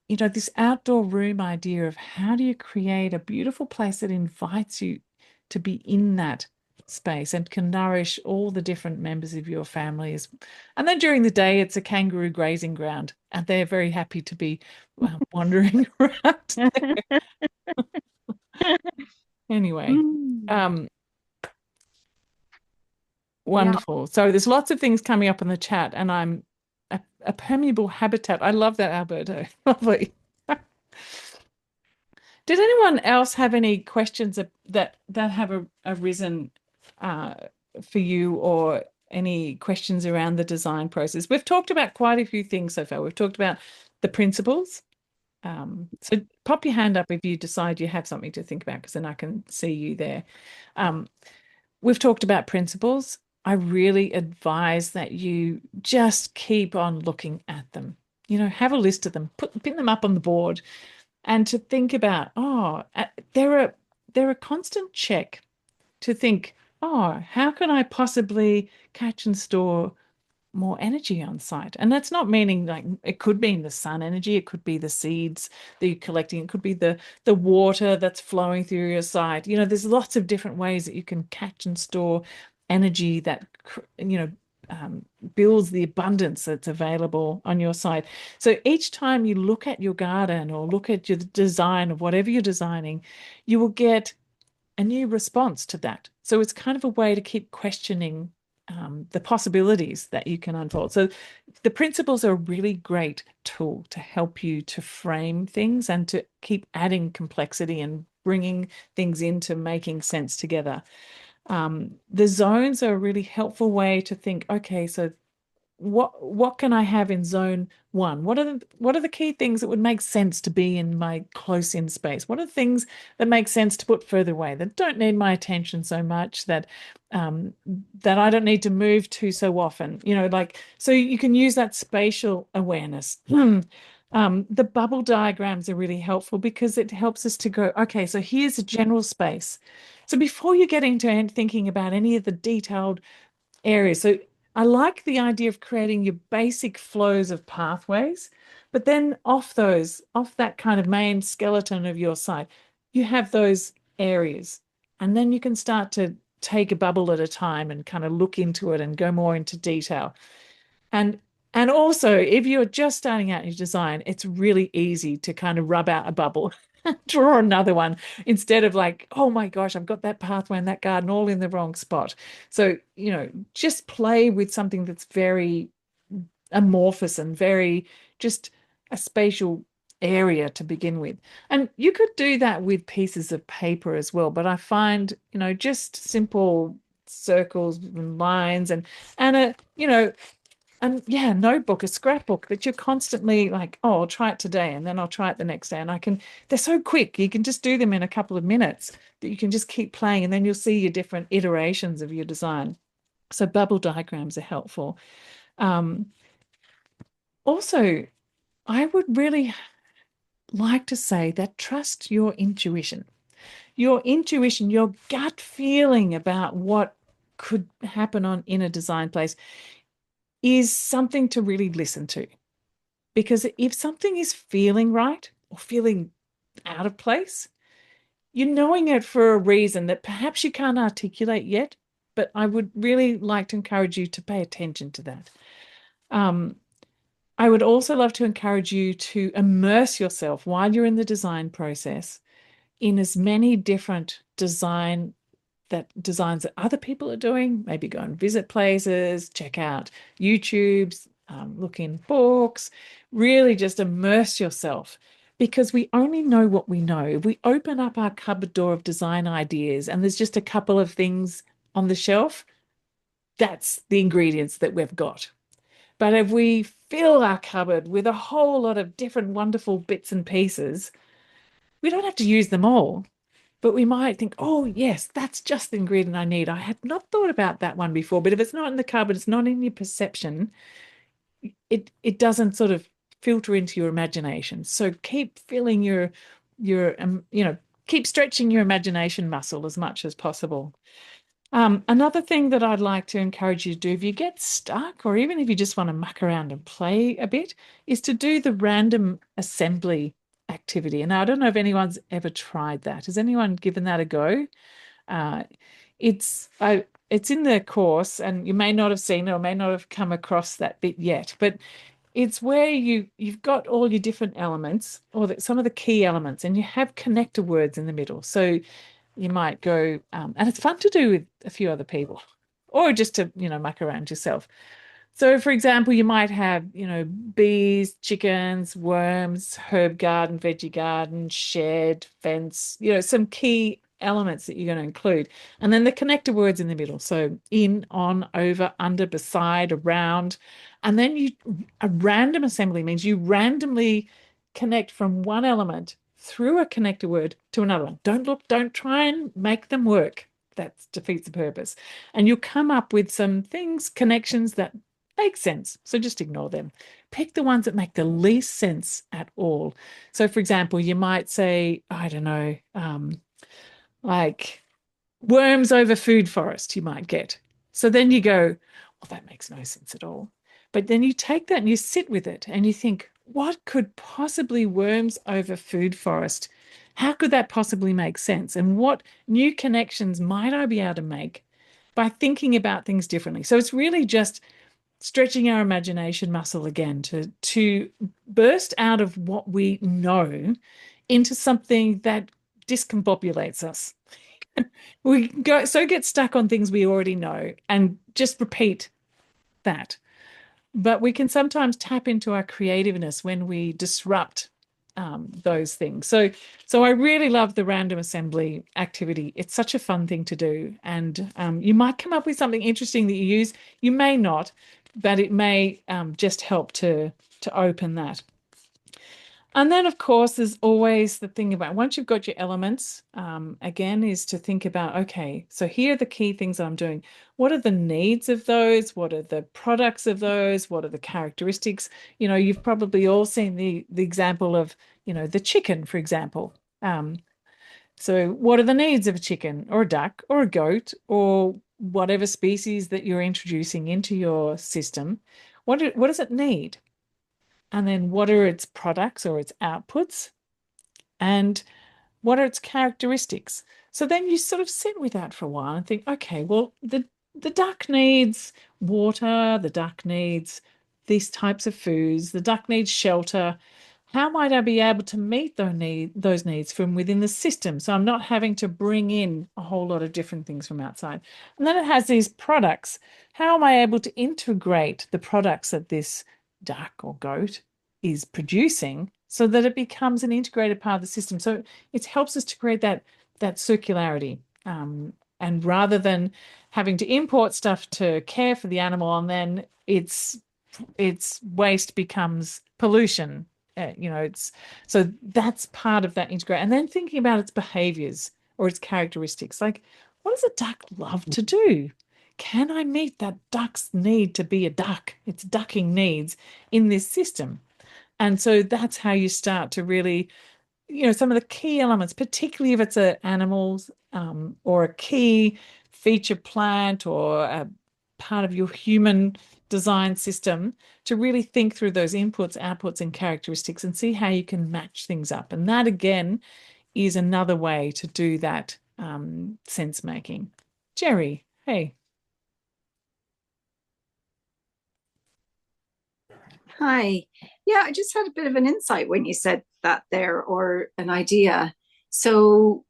S1: this outdoor room idea of how do you create a beautiful place that invites you to be in that space and can nourish all the different members of your families. And then during the day, it's a kangaroo grazing ground, and they're very happy to be wandering around there. Anyway, wonderful. So there's lots of things coming up in the chat, and I'm a permeable habitat. I love that, Alberto. Lovely. Did anyone else have any questions that have arisen for you, or any questions around the design process? We've talked about quite a few things so far. We've talked about the principles. So pop your hand up if you decide you have something to think about, because then I can see you there. We've talked about principles. I really advise that you just keep on looking at them. Have a list of them, pin them up on the board, and to think about, they're a constant check to think, how can I possibly catch and store more energy on site? And that's not meaning like, it could mean the sun energy, it could be the seeds that you're collecting, it could be the water that's flowing through your site. There's lots of different ways that you can catch and store energy that builds the abundance that's available on your site. So each time you look at your garden or look at your design of whatever you're designing, you will get a new response to that. So it's kind of a way to keep questioning the possibilities that you can unfold. So the principles are a really great tool to help you to frame things and to keep adding complexity and bringing things into making sense together. The zones are a really helpful way to think, okay, so what can I have in zone 1? What are the key things that would make sense to be in my close in space? What are the things that make sense to put further away, that don't need my attention so much, that that I don't need to move to so often? So you can use that spatial awareness. The bubble diagrams are really helpful because it helps us to go, okay, so here's a general space. So before you get into thinking about any of the detailed areas, so I like the idea of creating your basic flows of pathways, but then off that kind of main skeleton of your site, you have those areas. And then you can start to take a bubble at a time and kind of look into it and go more into detail. And also, if you're just starting out in your design, it's really easy to kind of rub out a bubble, draw another one, instead of like, oh my gosh, I've got that pathway and that garden all in the wrong spot. So, just play with something that's very amorphous and very just a spatial area to begin with. And you could do that with pieces of paper as well. But I find, just simple circles and lines and a notebook, a scrapbook that you're constantly like, oh, I'll try it today and then I'll try it the next day. And they're so quick. You can just do them in a couple of minutes that you can just keep playing, and then you'll see your different iterations of your design. So bubble diagrams are helpful. Also, I would really like to say that trust your intuition. Your intuition, your gut feeling about what could happen in a design place is something to really listen to. Because if something is feeling right, or feeling out of place, you're knowing it for a reason that perhaps you can't articulate yet, but I would really like to encourage you to pay attention to that. I would also love to encourage you to immerse yourself while you're in the design process in as many different designs that other people are doing. Maybe go and visit places, check out YouTube's, look in books, really just immerse yourself, because we only know what we know. If we open up our cupboard door of design ideas and there's just a couple of things on the shelf, that's the ingredients that we've got. But if we fill our cupboard with a whole lot of different wonderful bits and pieces, we don't have to use them all. But we might think, oh, yes, that's just the ingredient I need. I had not thought about that one before. But if it's not in the cupboard, it's not in your perception, it doesn't sort of filter into your imagination. So keep filling your keep stretching your imagination muscle as much as possible. Another thing that I'd like to encourage you to do if you get stuck, or even if you just want to muck around and play a bit, is to do the random assembly activity. And I don't know if anyone's ever tried that. Has anyone given that a go? It's in the course, and you may not have seen it or may not have come across that bit yet, but it's where you've got all your different elements, or some of the key elements, and you have connector words in the middle. So you might go, and it's fun to do with a few other people, or just to, muck around yourself. So, for example, you might have, bees, chickens, worms, herb garden, veggie garden, shed, fence, some key elements that you're going to include. And then the connector words in the middle. So in, on, over, under, beside, around. And then a random assembly means you randomly connect from one element through a connector word to another one. Don't try and make them work. That defeats the purpose. And you'll come up with some things, connections that make sense. So just ignore them. Pick the ones that make the least sense at all. So, for example, you might say, I don't know, like worms over food forest, you might get. So then you go, well, that makes no sense at all. But then you take that and you sit with it and you think, what could possibly worms over food forest? How could that possibly make sense? And what new connections might I be able to make by thinking about things differently? So it's really just stretching our imagination muscle again to burst out of what we know into something that discombobulates us. We get stuck on things we already know and just repeat that. But we can sometimes tap into our creativeness when we disrupt those things. So I really love the random assembly activity. It's such a fun thing to do. And you might come up with something interesting that you use. You may not, but it may just help to open that. And then, of course, there's always the thing about once you've got your elements, again, is to think about, okay, so here are the key things that I'm doing. What are the needs of those? What are the products of those? What are the characteristics? You've probably all seen the example of, the chicken, for example. So what are the needs of a chicken or a duck or a goat or whatever species that you're introducing into your system? What does it need? And then what are its products or its outputs? And what are its characteristics? So then you sort of sit with that for a while and think, okay, well, the duck needs water, the duck needs these types of foods, the duck needs shelter. How might I be able to meet those needs from within the system? So I'm not having to bring in a whole lot of different things from outside. And then it has these products. How am I able to integrate the products that this duck or goat is producing so that it becomes an integrated part of the system? So it helps us to create that circularity. And rather than having to import stuff to care for the animal and then its waste becomes pollution. So that's part of that integrate. And then thinking about its behaviors or its characteristics. Like, what does a duck love to do? Can I meet that duck's need to be a duck, its ducking needs in this system? And so that's how you start to really, some of the key elements, particularly if it's an animals or a key feature plant or a part of your human design system to really think through those inputs, outputs, and characteristics and see how you can match things up. And that, again, is another way to do that sense making. Jerry, hey.
S5: Hi. Yeah, I just had a bit of an insight when you said that there, or an idea. So,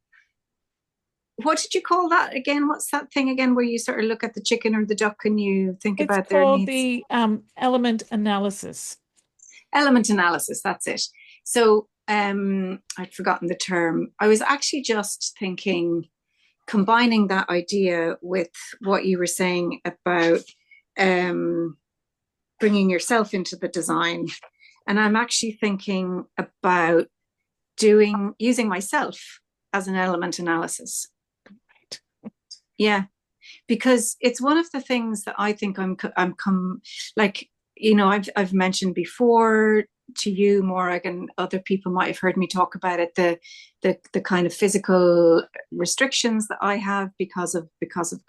S5: what did you call that again? What's that thing again where you sort of look at the chicken or the duck and you think
S1: It's
S5: about their
S1: called
S5: needs?
S1: the element analysis.
S5: Element analysis, that's it. So, I'd forgotten the term. I was actually just thinking, combining that idea with what you were saying about bringing yourself into the design. And I'm actually thinking about using myself as an element analysis.
S1: Right.
S5: Yeah, because it's one of the things that I think like, I've mentioned before to you, Morag, and other people might have heard me talk about it, the kind of physical restrictions that I have because of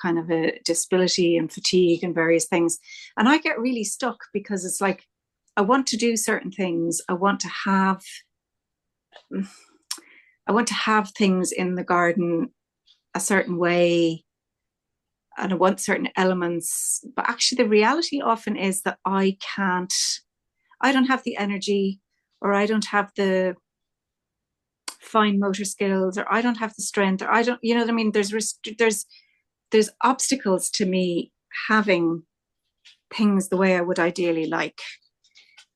S5: kind of a disability and fatigue and various things. And I get really stuck because it's like, I want to do certain things. I want to have things in the garden a certain way, and I want certain elements. But actually, the reality often is that I don't have the energy, or I don't have the fine motor skills, or I don't have the strength, or I don't, you know what I mean? There's obstacles to me having things the way I would ideally like.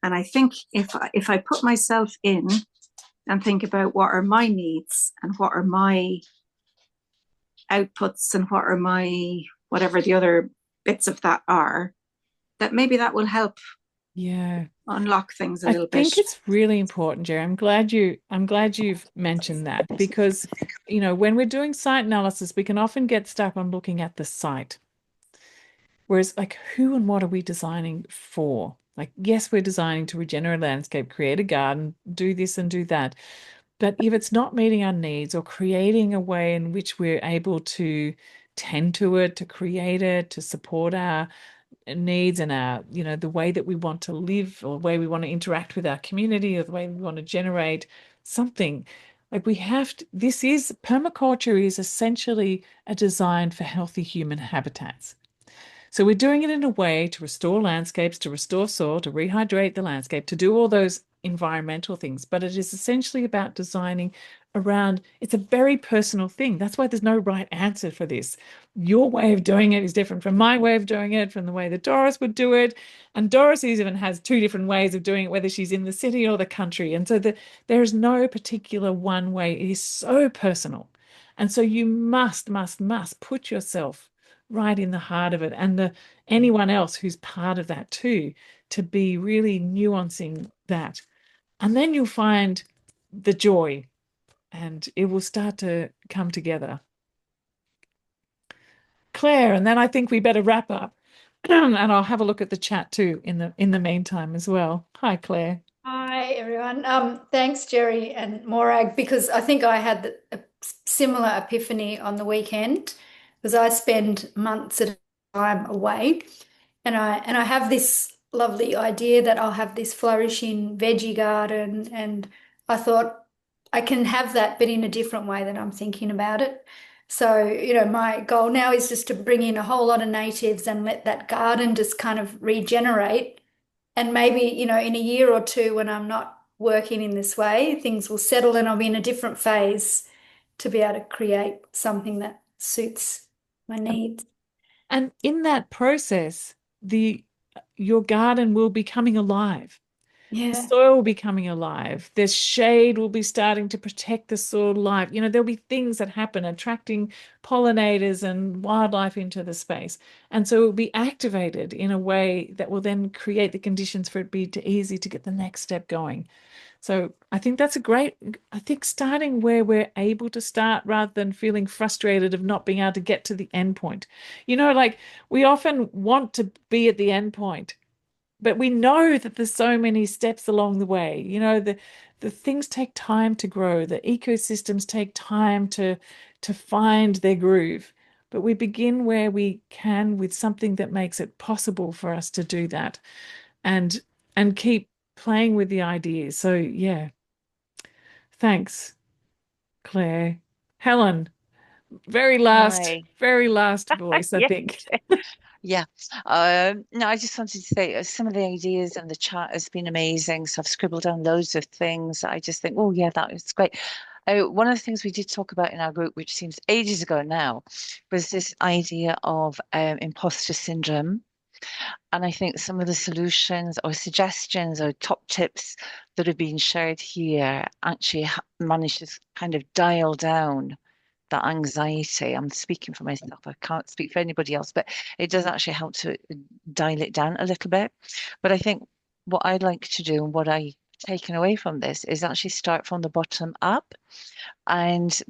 S5: And I think if I put myself in and think about what are my needs and what are my outputs and what are my whatever the other bits of that are, that maybe that will help unlock things a little bit.
S1: I think it's really important, Jerry. I'm glad you've mentioned that, because when we're doing site analysis, we can often get stuck on looking at the site. Whereas, like, who and what are we designing for? Like, yes, we're designing to regenerate a landscape, create a garden, do this and do that. But if it's not meeting our needs, or creating a way in which we're able to tend to it, to create it, to support our needs and our, the way that we want to live, or the way we want to interact with our community, or the way we want to generate something, like, permaculture is essentially a design for healthy human habitats. So we're doing it in a way to restore landscapes, to restore soil, to rehydrate the landscape, to do all those environmental things. But it is essentially about designing around, it's a very personal thing. That's why there's no right answer for this. Your way of doing it is different from my way of doing it, from the way that Doris would do it. And Doris even has two different ways of doing it, whether she's in the city or the country. And so there is no particular one way. It is so personal. And so you must put yourself right in the heart of it, and anyone else who's part of that too, to be really nuancing that. And then you'll find the joy, and it will start to come together. Claire, and then I think we better wrap up. And I'll have a look at the chat too in the meantime as well. Hi, Claire.
S7: Hi, everyone. Thanks, Jerry and Morag, because I think I had a similar epiphany on the weekend, because I spend months at a time away, and I have this lovely idea that I'll have this flourishing veggie garden, and I thought I can have that, but in a different way that I'm thinking about it. So, my goal now is just to bring in a whole lot of natives and let that garden just kind of regenerate. And maybe, in a year or two, when I'm not working in this way, things will settle and I'll be in a different phase to be able to create something that suits my needs.
S1: And in that process, your garden will be coming alive. The
S7: Yeah.
S1: soil will be coming alive. The shade will be starting to protect the soil life. There'll be things that happen, attracting pollinators and wildlife into the space. And so it will be activated in a way that will then create the conditions for it be easy to get the next step going. So I think that's I think starting where we're able to start, rather than feeling frustrated of not being able to get to the end point. Like, we often want to be at the end point, but we know that there's so many steps along the way. The things take time to grow. The ecosystems take time to find their groove. but we begin where we can with something that makes it possible for us to do that, and keep playing with the ideas. So yeah, thanks, Claire. Helen, very last
S2: Hi.
S1: voice, I
S2: Yeah.
S1: think.
S2: Yeah. No, I just wanted to say some of the ideas in the chat has been amazing. So I've scribbled down loads of things. I just think, oh yeah, that is great. One of the things we did talk about in our group, which seems ages ago now, was this idea of imposter syndrome. And I think some of the solutions or suggestions or top tips that have been shared here actually managed to kind of dial down that anxiety. I'm speaking for myself. I can't speak for anybody else, but it does actually help to dial it down a little bit. But I think what I'd like to do and what I taken away from this is actually start from the bottom up. And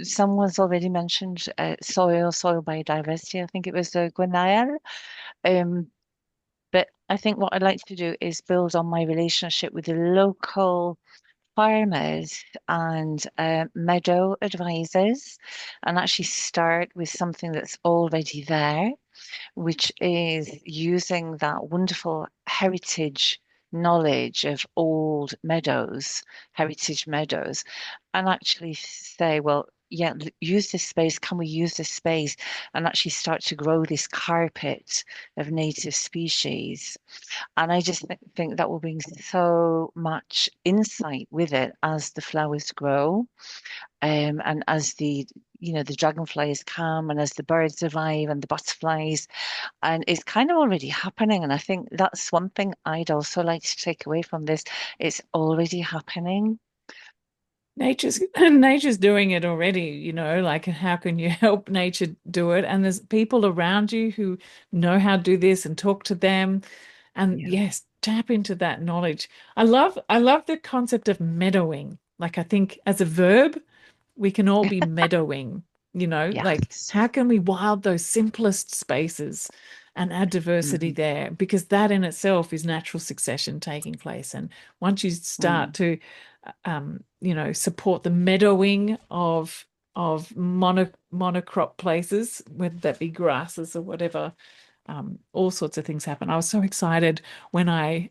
S2: someone's already mentioned soil biodiversity. I think it was Gwenael. Um, but I think what I'd like to do is build on my relationship with the local farmers and meadow advisors and actually start with something that's already there, which is using that wonderful heritage knowledge of old meadows, heritage meadows, and actually say, well, yeah, use this space. Can we use this space and actually start to grow this carpet of native species? And I just think that will bring so much insight with it as the flowers grow, and as the dragonflies come, and as the birds arrive, and the butterflies, and it's kind of already happening. And I think that's one thing I'd also like to take away from this. It's already happening.
S1: Nature's doing it already, like, how can you help nature do it? And there's people around you who know how to do this, and talk to them. And
S2: Yeah.
S1: yes, tap into that knowledge. I love the concept of meadowing. Like, I think as a verb, we can all be meadowing, like,
S2: Yes.
S1: how can we wild those simplest spaces and add diversity there? Because that in itself is natural succession taking place. And once you start to support the meadowing of monocrop places, whether that be grasses or whatever, all sorts of things happen. I was so excited when I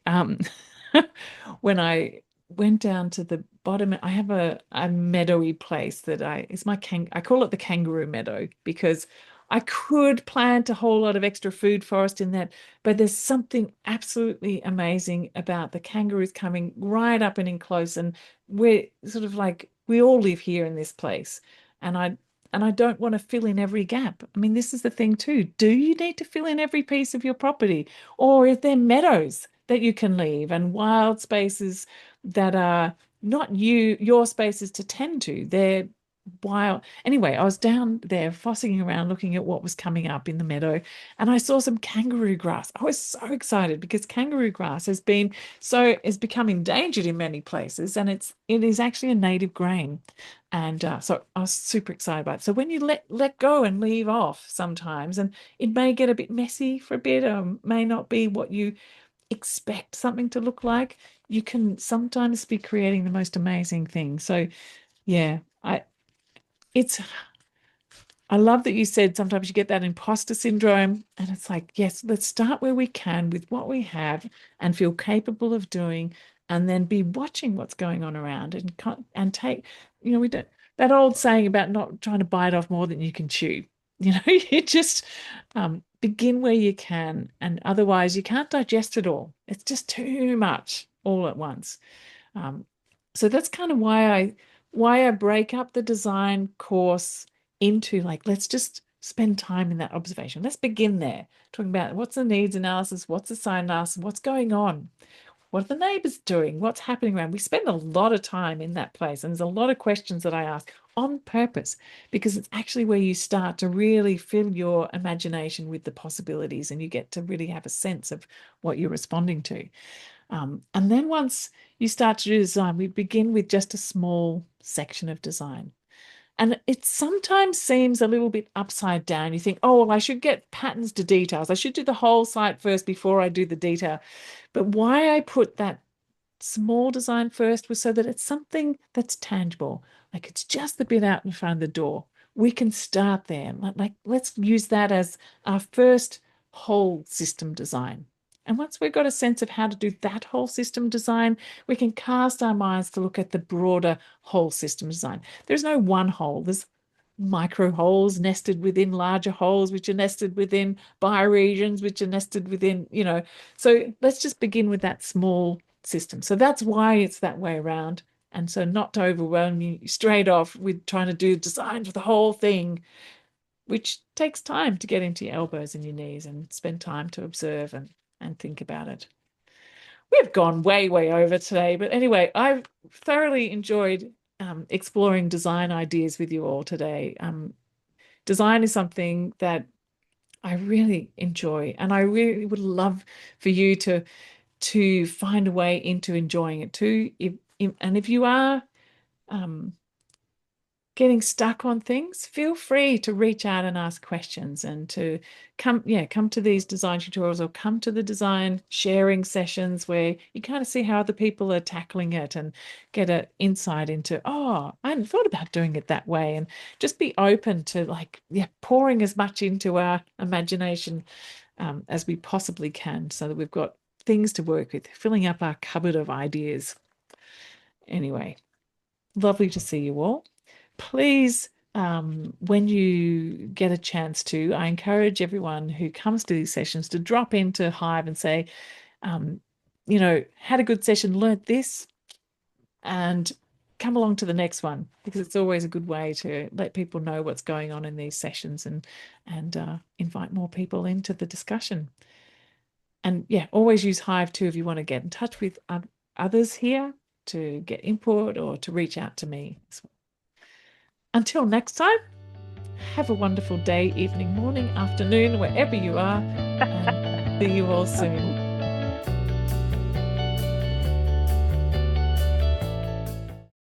S1: when I went down to the bottom. I have a meadowy place that I call it the kangaroo meadow, because I could plant a whole lot of extra food forest in that, but there's something absolutely amazing about the kangaroos coming right up and in close, and we're sort of like, we all live here in this place, and I don't want to fill in every gap. I mean, this is the thing too. Do you need to fill in every piece of your property? Or is there meadows that you can leave, and wild spaces that are not your spaces to tend to? They're wild. Anyway, I was down there fossing around looking at what was coming up in the meadow, and I saw some kangaroo grass. I was so excited because kangaroo grass has become endangered in many places, and it is actually a native grain. And so I was super excited about it. So when you let go and leave off sometimes, and it may get a bit messy for a bit, may not be what you expect something to look like, you can sometimes be creating the most amazing things. So yeah, it's I love that you said sometimes you get that imposter syndrome, and it's like, yes, let's start where we can with what we have and feel capable of doing, and then be watching what's going on around, and take, we don't, that old saying about not trying to bite off more than you can chew. You just begin where you can, and otherwise you can't digest it all. It's just too much all at once. So that's kind of why I break up the design course into, like, let's just spend time in that observation. Let's begin there, talking about what's the needs analysis, what's the sign analysis, what's going on, what are the neighbors doing, what's happening around. We spend a lot of time in that place, and there's a lot of questions that I ask on purpose, because it's actually where you start to really fill your imagination with the possibilities, and you get to really have a sense of what you're responding to. And then once you start to do design, we begin with just a small section of design. And it sometimes seems a little bit upside down. You think, oh, well, I should get patterns to details. I should do the whole site first before I do the detail. But why I put that small design first was so that it's something that's tangible. Like, it's just the bit out in front of the door. we can start there. Like let's use that as our first whole system design. And once we've got a sense of how to do that whole system design, we can cast our minds to look at the broader whole system design. There's no one hole. There's micro holes nested within larger holes, which are nested within bioregions, which are nested within, So let's just begin with that small system. So that's why it's that way around. And so not to overwhelm you straight off with trying to do design for the whole thing, which takes time to get into your elbows and your knees and spend time to observe and think about it. We've gone way, way over today. But anyway, I've thoroughly enjoyed exploring design ideas with you all today. Design is something that I really enjoy, and I really would love for you to find a way into enjoying it too. If you are getting stuck on things, feel free to reach out and ask questions and to come to these design tutorials or come to the design sharing sessions where you kind of see how other people are tackling it and get an insight into, oh, I hadn't thought about doing it that way. And just be open to pouring as much into our imagination as we possibly can so that we've got things to work with, filling up our cupboard of ideas. Anyway, lovely to see you all. Please, when you get a chance to, I encourage everyone who comes to these sessions to drop into Hive and say, had a good session, learnt this, and come along to the next one, because it's always a good way to let people know what's going on in these sessions and invite more people into the discussion. And always use Hive too if you want to get in touch with others here to get input or to reach out to me as well. Until next time, have a wonderful day, evening, morning, afternoon, wherever you are, and see you all soon.